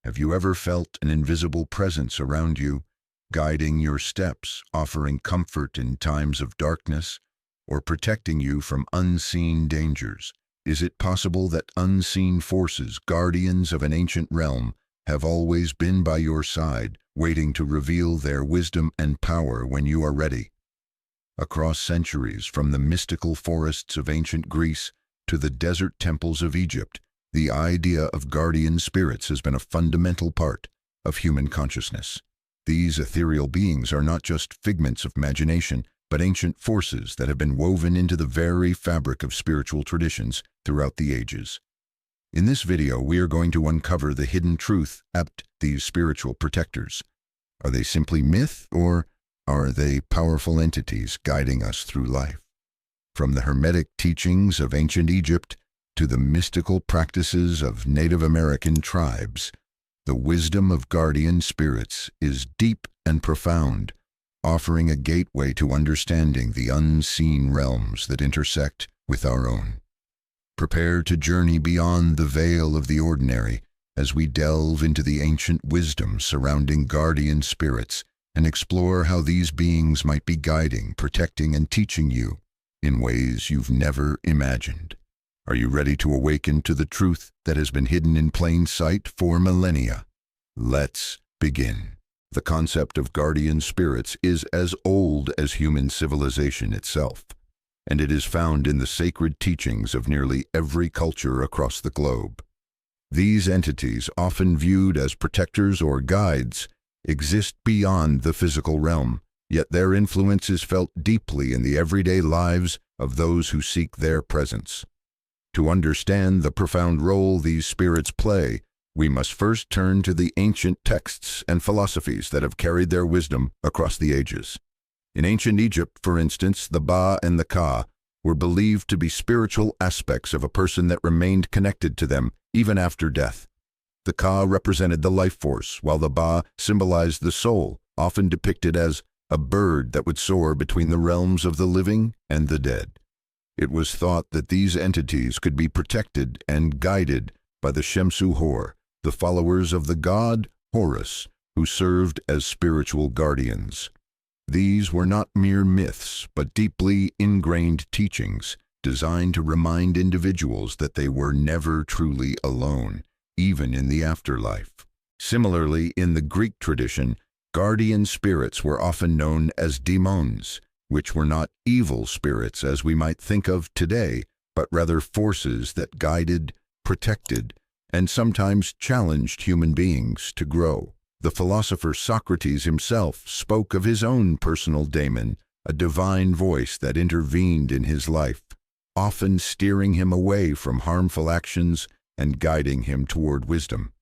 Have you ever felt an invisible presence around you, guiding your steps, offering comfort in times of darkness, or protecting you from unseen dangers? Is it possible that unseen forces, guardians of an ancient realm, have always been by your side, waiting to reveal their wisdom and power when you are ready? Across centuries, from the mystical forests of ancient Greece to the desert temples of Egypt, the idea of guardian spirits has been a fundamental part of human consciousness. These ethereal beings are not just figments of imagination, but ancient forces that have been woven into the very fabric of spiritual traditions throughout the ages. In this video, we are going to uncover the hidden truth about these spiritual protectors. Are they simply myth, or are they powerful entities guiding us through life? From the Hermetic teachings of ancient Egypt to the mystical practices of Native American tribes, the wisdom of guardian spirits is deep and profound, offering a gateway to understanding the unseen realms that intersect with our own. Prepare to journey beyond the veil of the ordinary as we delve into the ancient wisdom surrounding guardian spirits and explore how these beings might be guiding, protecting, and teaching you in ways you've never imagined. Are you ready to awaken to the truth that has been hidden in plain sight for millennia? Let's begin. The concept of guardian spirits is as old as human civilization itself, and it is found in the sacred teachings of nearly every culture across the globe. These entities, often viewed as protectors or guides, exist beyond the physical realm, yet their influence is felt deeply in the everyday lives of those who seek their presence. To understand the profound role these spirits play, we must first turn to the ancient texts and philosophies that have carried their wisdom across the ages. In ancient Egypt, for instance, the Ba and the Ka were believed to be spiritual aspects of a person that remained connected to them even after death. The Ka represented the life force, while the Ba symbolized the soul, often depicted as a bird that would soar between the realms of the living and the dead. It was thought that these entities could be protected and guided by the Shemsu Hor, the followers of the god Horus, who served as spiritual guardians. These were not mere myths, but deeply ingrained teachings designed to remind individuals that they were never truly alone, even in the afterlife. Similarly, in the Greek tradition, guardian spirits were often known as daemons, which were not evil spirits as we might think of today, but rather forces that guided, protected, and sometimes challenged human beings to grow. The philosopher Socrates himself spoke of his own personal daemon, a divine voice that intervened in his life, often steering him away from harmful actions and guiding him toward wisdom.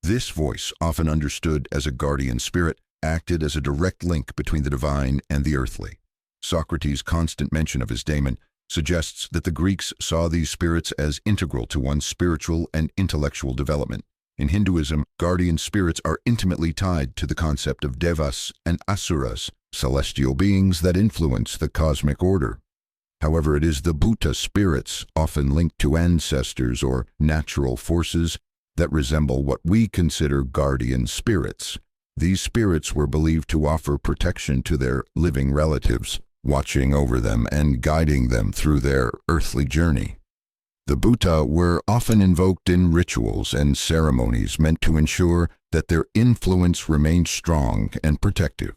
This voice, often understood as a guardian spirit, acted as a direct link between the divine and the earthly. Socrates' constant mention of his daemon suggests that the Greeks saw these spirits as integral to one's spiritual and intellectual development. In Hinduism, guardian spirits are intimately tied to the concept of devas and asuras, celestial beings that influence the cosmic order. However, it is the Bhuta spirits, often linked to ancestors or natural forces, that resemble what we consider guardian spirits. These spirits were believed to offer protection to their living relatives, watching over them and guiding them through their earthly journey. The Bhuta were often invoked in rituals and ceremonies meant to ensure that their influence remained strong and protective.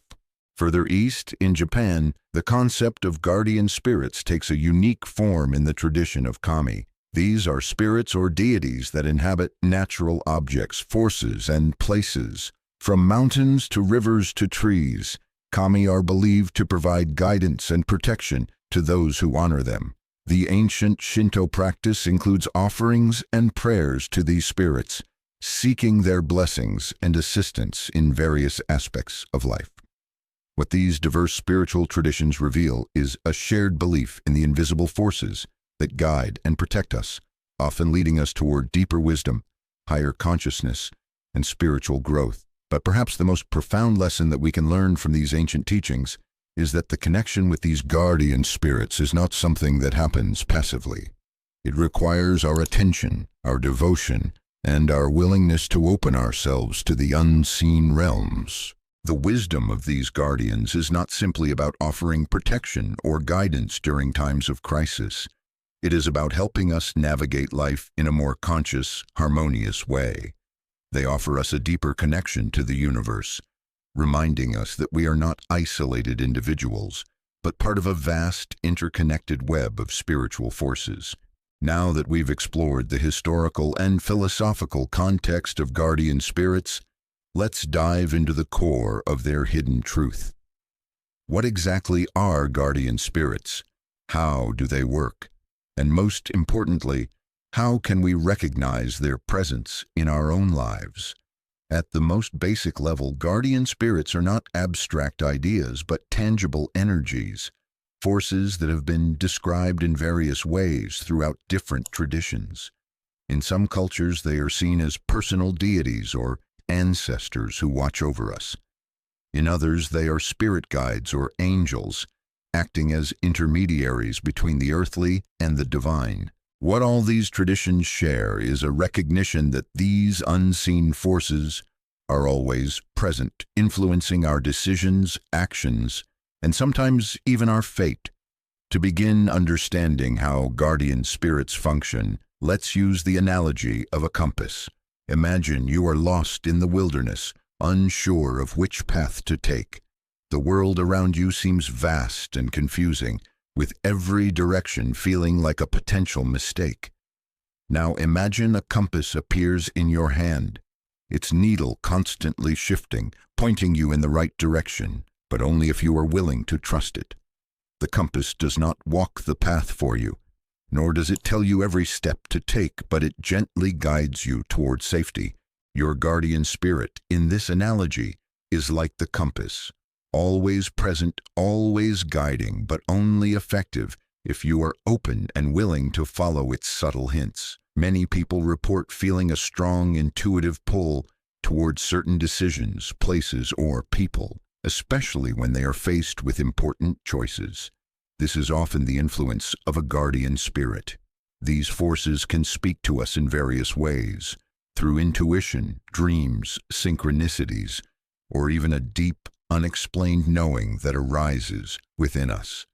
Further east, in Japan, the concept of guardian spirits takes a unique form in the tradition of kami. These are spirits or deities that inhabit natural objects, forces, and places. From mountains to rivers to trees, kami are believed to provide guidance and protection to those who honor them. The ancient Shinto practice includes offerings and prayers to these spirits, seeking their blessings and assistance in various aspects of life. What these diverse spiritual traditions reveal is a shared belief in the invisible forces that guide and protect us, often leading us toward deeper wisdom, higher consciousness, and spiritual growth. But perhaps the most profound lesson that we can learn from these ancient teachings is that the connection with these guardian spirits is not something that happens passively. It requires our attention, our devotion, and our willingness to open ourselves to the unseen realms. The wisdom of these guardians is not simply about offering protection or guidance during times of crisis. It is about helping us navigate life in a more conscious, harmonious way. They offer us a deeper connection to the universe, reminding us that we are not isolated individuals, but part of a vast, interconnected web of spiritual forces. Now that we've explored the historical and philosophical context of guardian spirits, let's dive into the core of their hidden truth. What exactly are guardian spirits? How do they work? And most importantly, how can we recognize their presence in our own lives? At the most basic level, guardian spirits are not abstract ideas, but tangible energies, forces that have been described in various ways throughout different traditions. In some cultures, they are seen as personal deities or ancestors who watch over us. In others, they are spirit guides or angels, acting as intermediaries between the earthly and the divine. What all these traditions share is a recognition that these unseen forces are always present, influencing our decisions, actions, and sometimes even our fate. To begin understanding how guardian spirits function, let's use the analogy of a compass. Imagine you are lost in the wilderness, unsure of which path to take. The world around you seems vast and confusing, with every direction feeling like a potential mistake. Now imagine a compass appears in your hand, its needle constantly shifting, pointing you in the right direction, but only if you are willing to trust it. The compass does not walk the path for you, nor does it tell you every step to take, but it gently guides you toward safety. Your guardian spirit, in this analogy, is like the compass, always present, always guiding, but only effective if you are open and willing to follow its subtle hints. Many people report feeling a strong intuitive pull towards certain decisions, places, or people, especially when they are faced with important choices. This is often the influence of a guardian spirit. These forces can speak to us in various ways, through intuition, dreams, synchronicities, or even a deep, unexplained knowing that arises within us.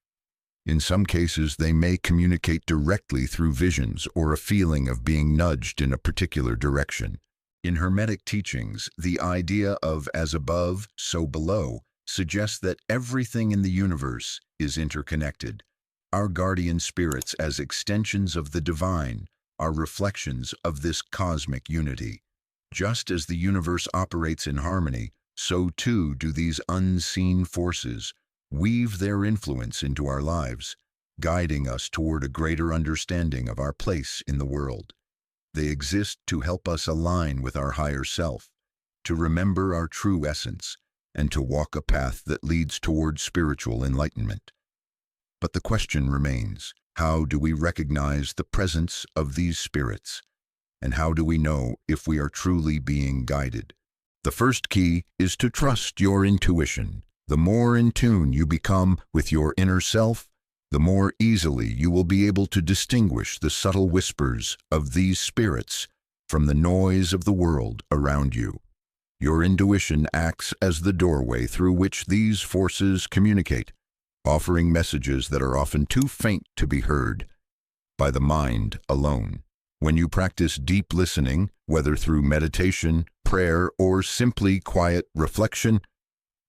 In some cases, they may communicate directly through visions or a feeling of being nudged in a particular direction. In Hermetic teachings, the idea of as above, so below suggests that everything in the universe is interconnected. Our guardian spirits, as extensions of the divine, are reflections of this cosmic unity. Just as the universe operates in harmony, so too do these unseen forces weave their influence into our lives, guiding us toward a greater understanding of our place in the world. They exist to help us align with our higher self, to remember our true essence, and to walk a path that leads toward spiritual enlightenment. But the question remains, how do we recognize the presence of these spirits? And how do we know if we are truly being guided? The first key is to trust your intuition. The more in tune you become with your inner self, the more easily you will be able to distinguish the subtle whispers of these spirits from the noise of the world around you. Your intuition acts as the doorway through which these forces communicate, offering messages that are often too faint to be heard by the mind alone. When you practice deep listening, whether through meditation, prayer, or simply quiet reflection,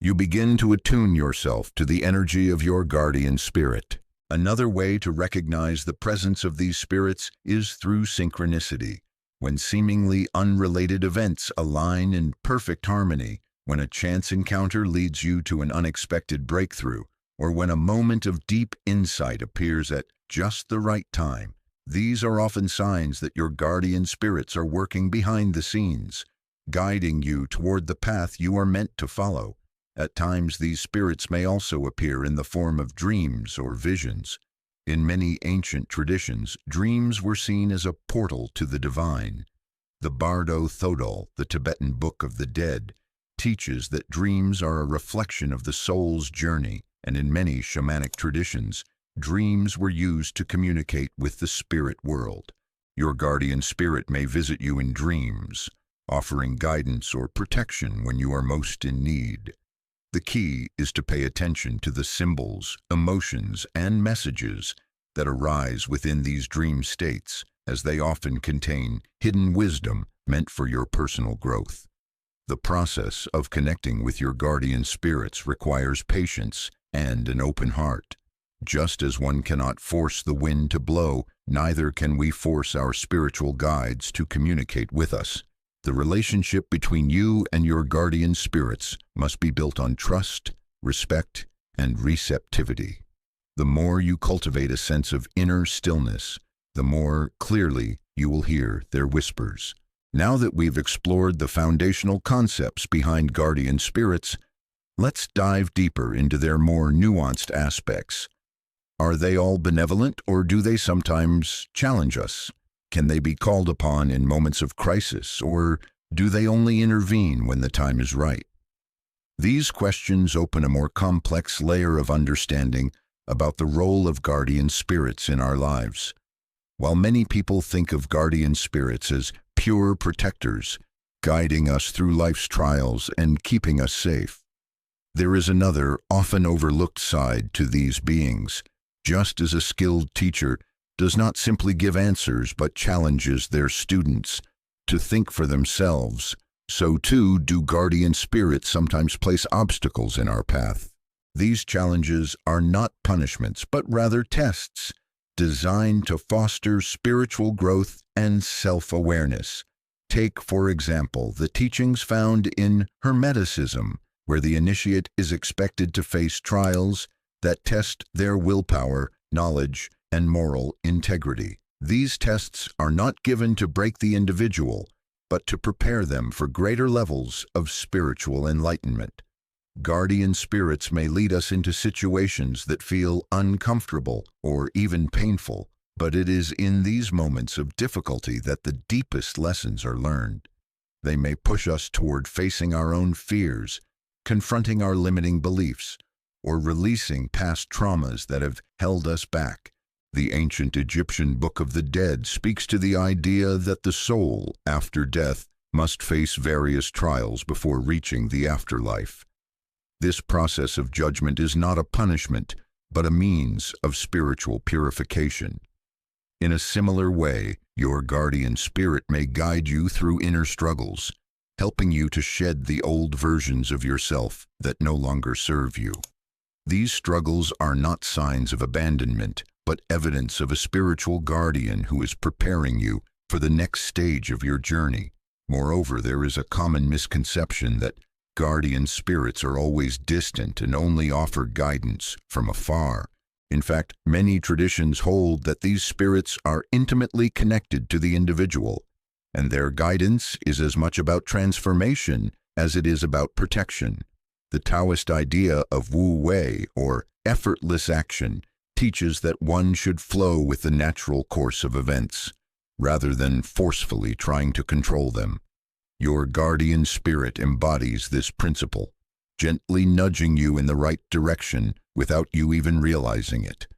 you begin to attune yourself to the energy of your guardian spirit. Another way to recognize the presence of these spirits is through synchronicity. When seemingly unrelated events align in perfect harmony, when a chance encounter leads you to an unexpected breakthrough, or when a moment of deep insight appears at just the right time, these are often signs that your guardian spirits are working behind the scenes, guiding you toward the path you are meant to follow. At times, these spirits may also appear in the form of dreams or visions. In many ancient traditions, dreams were seen as a portal to the divine. The Bardo Thodol, the Tibetan Book of the Dead, teaches that dreams are a reflection of the soul's journey, and in many shamanic traditions, dreams were used to communicate with the spirit world. Your guardian spirit may visit you in dreams, offering guidance or protection when you are most in need. The key is to pay attention to the symbols, emotions, and messages that arise within these dream states, as they often contain hidden wisdom meant for your personal growth. The process of connecting with your guardian spirits requires patience and an open heart. Just as one cannot force the wind to blow, neither can we force our spiritual guides to communicate with us. The relationship between you and your guardian spirits must be built on trust, respect, and receptivity. The more you cultivate a sense of inner stillness, the more clearly you will hear their whispers. Now that we've explored the foundational concepts behind guardian spirits, let's dive deeper into their more nuanced aspects. Are they all benevolent, or do they sometimes challenge us? Can they be called upon in moments of crisis, or do they only intervene when the time is right? These questions open a more complex layer of understanding about the role of guardian spirits in our lives. While many people think of guardian spirits as pure protectors, guiding us through life's trials and keeping us safe, there is another, often overlooked side to these beings. Just as a skilled teacher does not simply give answers but challenges their students to think for themselves, so too do guardian spirits sometimes place obstacles in our path. These challenges are not punishments, but rather tests designed to foster spiritual growth and self-awareness. Take, for example, the teachings found in Hermeticism, where the initiate is expected to face trials that test their willpower, knowledge, and moral integrity. These tests are not given to break the individual, but to prepare them for greater levels of spiritual enlightenment. Guardian spirits may lead us into situations that feel uncomfortable or even painful, but it is in these moments of difficulty that the deepest lessons are learned. They may push us toward facing our own fears, confronting our limiting beliefs, or releasing past traumas that have held us back. The ancient Egyptian Book of the Dead speaks to the idea that the soul, after death, must face various trials before reaching the afterlife. This process of judgment is not a punishment, but a means of spiritual purification. In a similar way, your guardian spirit may guide you through inner struggles, helping you to shed the old versions of yourself that no longer serve you. These struggles are not signs of abandonment, but evidence of a spiritual guardian who is preparing you for the next stage of your journey. Moreover, there is a common misconception that guardian spirits are always distant and only offer guidance from afar. In fact, many traditions hold that these spirits are intimately connected to the individual, and their guidance is as much about transformation as it is about protection. The Taoist idea of Wu Wei, or effortless action, teaches that one should flow with the natural course of events, rather than forcefully trying to control them. Your guardian spirit embodies this principle, gently nudging you in the right direction without you even realizing it.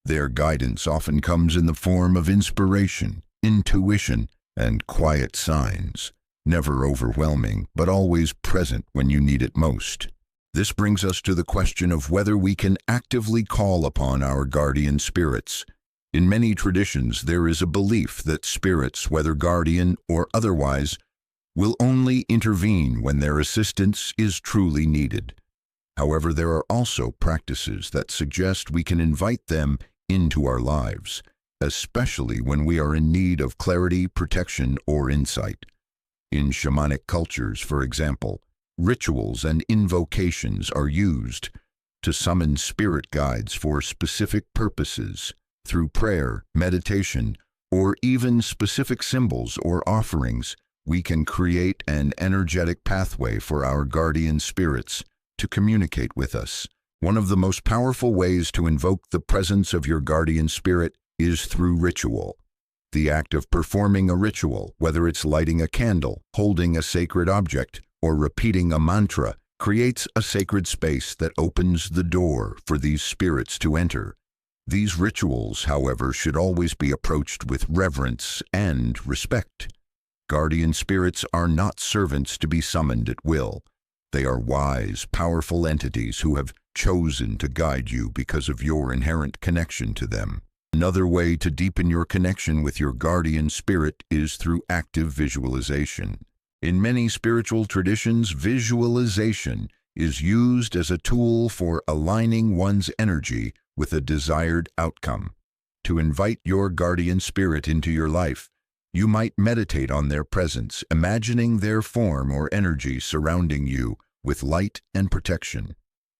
Their guidance often comes in the form of inspiration, intuition, and quiet signs, never overwhelming, but always present when you need it most. This brings us to the question of whether we can actively call upon our guardian spirits. In many traditions, there is a belief that spirits, whether guardian or otherwise, will only intervene when their assistance is truly needed. However, there are also practices that suggest we can invite them into our lives, especially when we are in need of clarity, protection, or insight. In shamanic cultures, for example, rituals and invocations are used to summon spirit guides for specific purposes. Through prayer, meditation, or even specific symbols or offerings, we can create an energetic pathway for our guardian spirits to communicate with us. One of the most powerful ways to invoke the presence of your guardian spirit is through ritual. The act of performing a ritual, whether it's lighting a candle, holding a sacred object, or repeating a mantra, creates a sacred space that opens the door for these spirits to enter. These rituals, however, should always be approached with reverence and respect. Guardian spirits are not servants to be summoned at will. They are wise, powerful entities who have chosen to guide you because of your inherent connection to them. Another way to deepen your connection with your guardian spirit is through active visualization. In many spiritual traditions, visualization is used as a tool for aligning one's energy with a desired outcome. To invite your guardian spirit into your life, you might meditate on their presence, imagining their form or energy surrounding you with light and protection.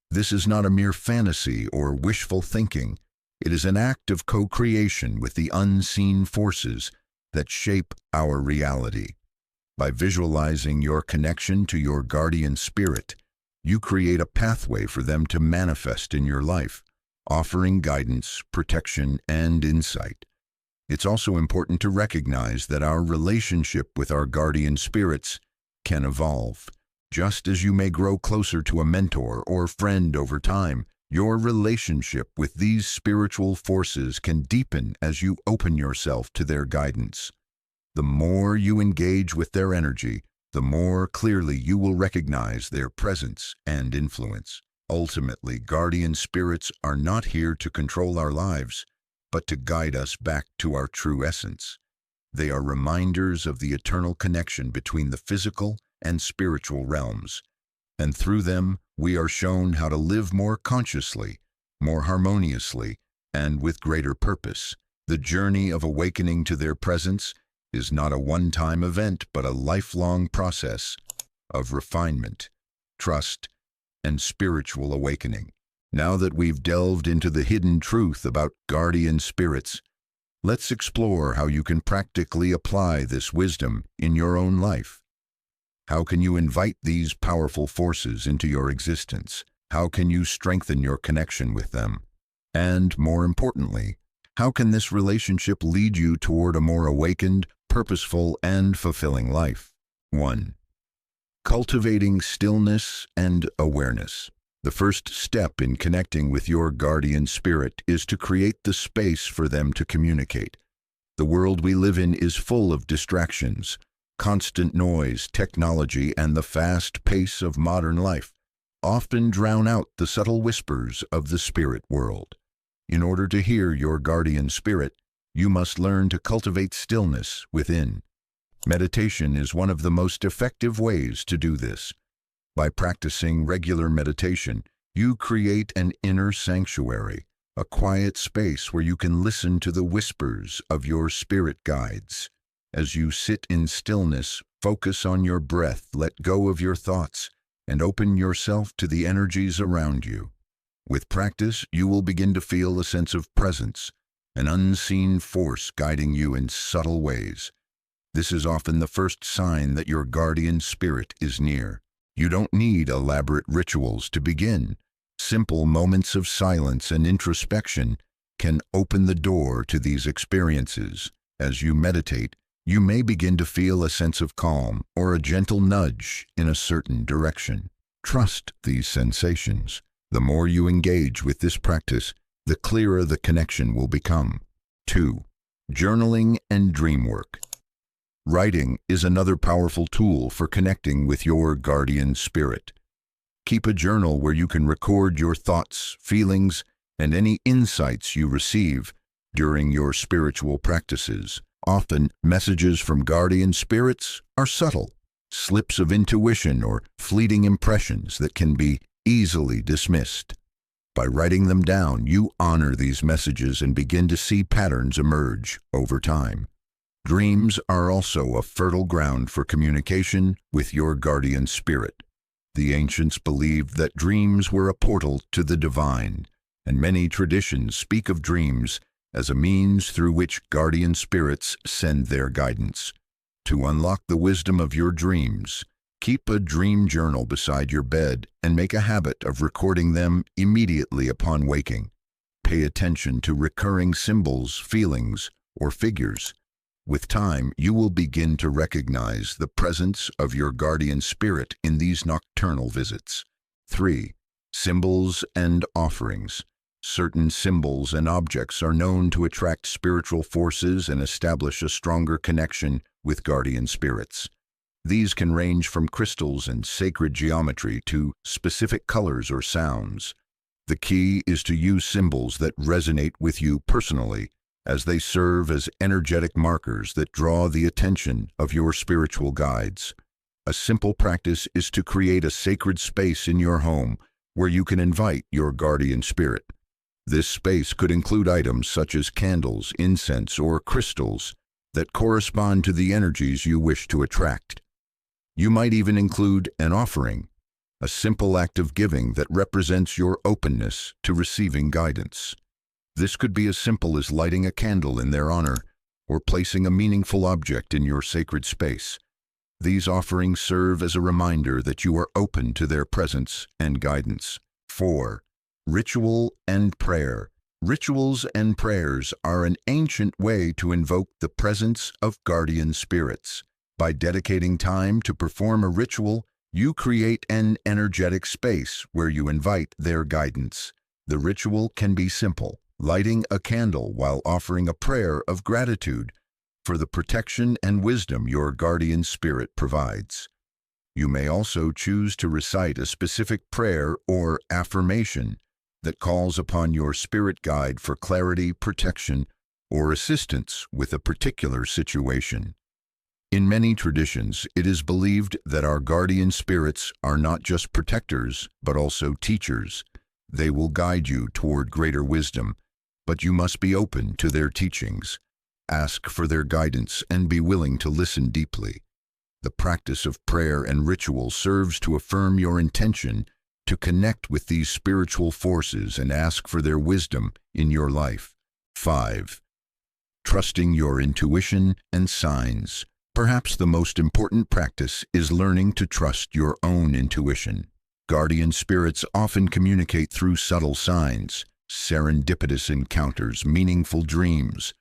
This is not a mere fantasy or wishful thinking. It is an act of co-creation with the unseen forces that shape our reality. By visualizing your connection to your guardian spirit, you create a pathway for them to manifest in your life, offering guidance, protection, and insight. It's also important to recognize that our relationship with our guardian spirits can evolve. Just as you may grow closer to a mentor or friend over time, your relationship with these spiritual forces can deepen as you open yourself to their guidance. The more you engage with their energy, the more clearly you will recognize their presence and influence. Ultimately, guardian spirits are not here to control our lives, but to guide us back to our true essence. They are reminders of the eternal connection between the physical and spiritual realms, and through them we are shown how to live more consciously, more harmoniously, and with greater purpose. The journey of awakening to their presence is not a one-time event, but a lifelong process of refinement, trust, and spiritual awakening. Now that we've delved into the hidden truth about guardian spirits, let's explore how you can practically apply this wisdom in your own life. How can you invite these powerful forces into your existence? How can you strengthen your connection with them? And more importantly, how can this relationship lead you toward a more awakened, purposeful, and fulfilling life? 1. Cultivating stillness and awareness. The first step in connecting with your guardian spirit is to create the space for them to communicate. The world we live in is full of distractions, constant noise, technology, and the fast pace of modern life often drown out the subtle whispers of the spirit world. In order to hear your guardian spirit, you must learn to cultivate stillness within. Meditation is one of the most effective ways to do this. By practicing regular meditation, you create an inner sanctuary, a quiet space where you can listen to the whispers of your spirit guides. As you sit in stillness, focus on your breath, let go of your thoughts, and open yourself to the energies around you. With practice, you will begin to feel a sense of presence, an unseen force guiding you in subtle ways. This is often the first sign that your guardian spirit is near. You don't need elaborate rituals to begin. Simple moments of silence and introspection can open the door to these experiences. As you meditate, you may begin to feel a sense of calm or a gentle nudge in a certain direction. Trust these sensations. The more you engage with this practice, the clearer the connection will become. 2. Journaling and dream work. Writing is another powerful tool for connecting with your guardian spirit. Keep a journal where you can record your thoughts, feelings, and any insights you receive during your spiritual practices. Often, messages from guardian spirits are subtle, slips of intuition or fleeting impressions that can be easily dismissed. By writing them down, you honor these messages and begin to see patterns emerge over time. Dreams are also a fertile ground for communication with your guardian spirit. The ancients believed that dreams were a portal to the divine, and many traditions speak of dreams as a means through which guardian spirits send their guidance. To unlock the wisdom of your dreams, keep a dream journal beside your bed and make a habit of recording them immediately upon waking. Pay attention to recurring symbols, feelings, or figures. With time, you will begin to recognize the presence of your guardian spirit in these nocturnal visits. 3. Symbols and offerings. Certain symbols and objects are known to attract spiritual forces and establish a stronger connection with guardian spirits. These can range from crystals and sacred geometry to specific colors or sounds. The key is to use symbols that resonate with you personally, as they serve as energetic markers that draw the attention of your spiritual guides. A simple practice is to create a sacred space in your home where you can invite your guardian spirit. This space could include items such as candles, incense, or crystals that correspond to the energies you wish to attract. You might even include an offering, a simple act of giving that represents your openness to receiving guidance. This could be as simple as lighting a candle in their honor or placing a meaningful object in your sacred space. These offerings serve as a reminder that you are open to their presence and guidance. 4. Ritual and prayer. Rituals and prayers are an ancient way to invoke the presence of guardian spirits. By dedicating time to perform a ritual, you create an energetic space where you invite their guidance. The ritual can be simple, lighting a candle while offering a prayer of gratitude for the protection and wisdom your guardian spirit provides. You may also choose to recite a specific prayer or affirmation that calls upon your spirit guide for clarity, protection, or assistance with a particular situation. In many traditions, it is believed that our guardian spirits are not just protectors, but also teachers. They will guide you toward greater wisdom, but you must be open to their teachings. Ask for their guidance and be willing to listen deeply. The practice of prayer and ritual serves to affirm your intention to connect with these spiritual forces and ask for their wisdom in your life. 5. Trusting your intuition and signs. Perhaps the most important practice is learning to trust your own intuition. Guardian spirits often communicate through subtle signs, serendipitous encounters, meaningful dreams,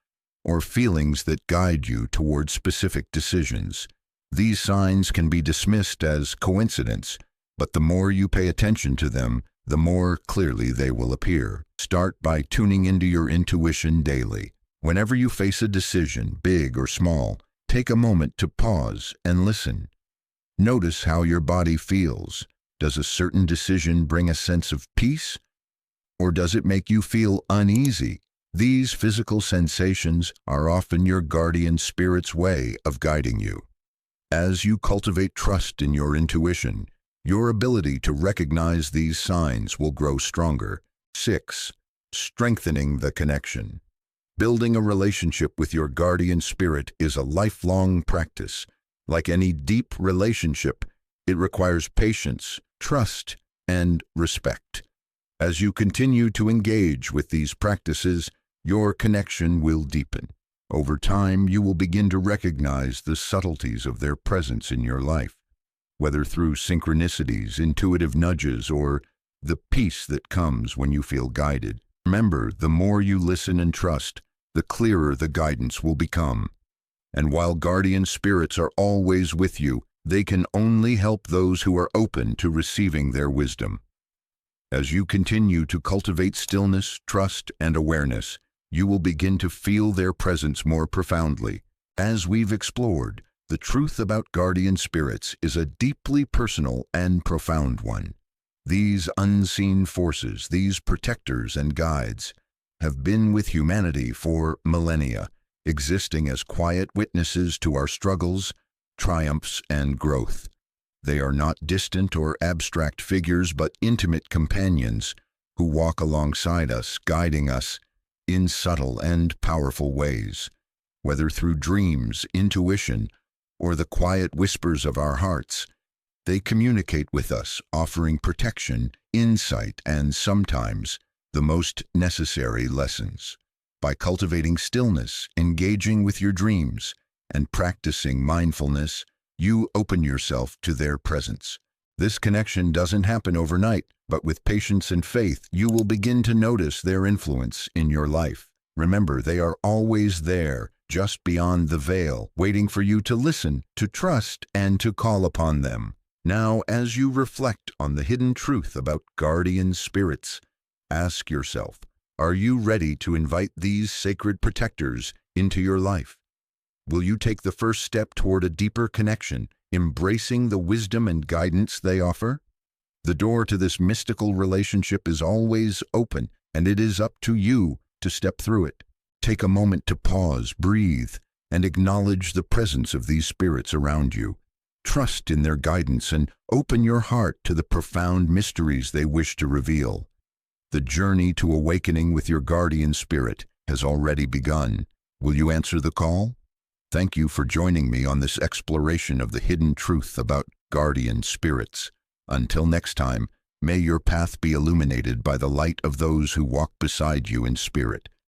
or feelings that guide you toward specific decisions. These signs can be dismissed as coincidence, but the more you pay attention to them, the more clearly they will appear. Start by tuning into your intuition daily. Whenever you face a decision, big or small, take a moment to pause and listen. Notice how your body feels. Does a certain decision bring a sense of peace, or does it make you feel uneasy? These physical sensations are often your guardian spirit's way of guiding you. As you cultivate trust in your intuition, your ability to recognize these signs will grow stronger. 6. Strengthening the connection. Building a relationship with your guardian spirit is a lifelong practice. Like any deep relationship, it requires patience, trust, and respect. As you continue to engage with these practices, your connection will deepen. Over time, you will begin to recognize the subtleties of their presence in your life, whether through synchronicities, intuitive nudges, or the peace that comes when you feel guided. Remember, the more you listen and trust, the clearer the guidance will become. And while guardian spirits are always with you, they can only help those who are open to receiving their wisdom. As you continue to cultivate stillness, trust, and awareness, you will begin to feel their presence more profoundly. As we've explored, the truth about guardian spirits is a deeply personal and profound one. These unseen forces, these protectors and guides, have been with humanity for millennia, existing as quiet witnesses to our struggles, triumphs, and growth. They are not distant or abstract figures, but intimate companions who walk alongside us, guiding us in subtle and powerful ways. Whether through dreams, intuition, or the quiet whispers of our hearts, they communicate with us, offering protection, insight, and sometimes the most necessary lessons. By cultivating stillness, engaging with your dreams, and practicing mindfulness, you open yourself to their presence. This connection doesn't happen overnight, but with patience and faith, you will begin to notice their influence in your life. Remember, they are always there, just beyond the veil, waiting for you to listen, to trust, and to call upon them. Now, as you reflect on the hidden truth about guardian spirits, ask yourself, Are you ready to invite these sacred protectors into your life? Will you take the first step toward a deeper connection, embracing the wisdom and guidance they offer? The door to this mystical relationship is always open, and it is up to you to step through it. Take a moment to pause, breathe, and acknowledge the presence of these spirits around you. Trust in their guidance and open your heart to the profound mysteries they wish to reveal. The journey to awakening with your guardian spirit has already begun. Will you answer the call? Thank you for joining me on this exploration of the hidden truth about guardian spirits. Until next time, may your path be illuminated by the light of those who walk beside you in spirit.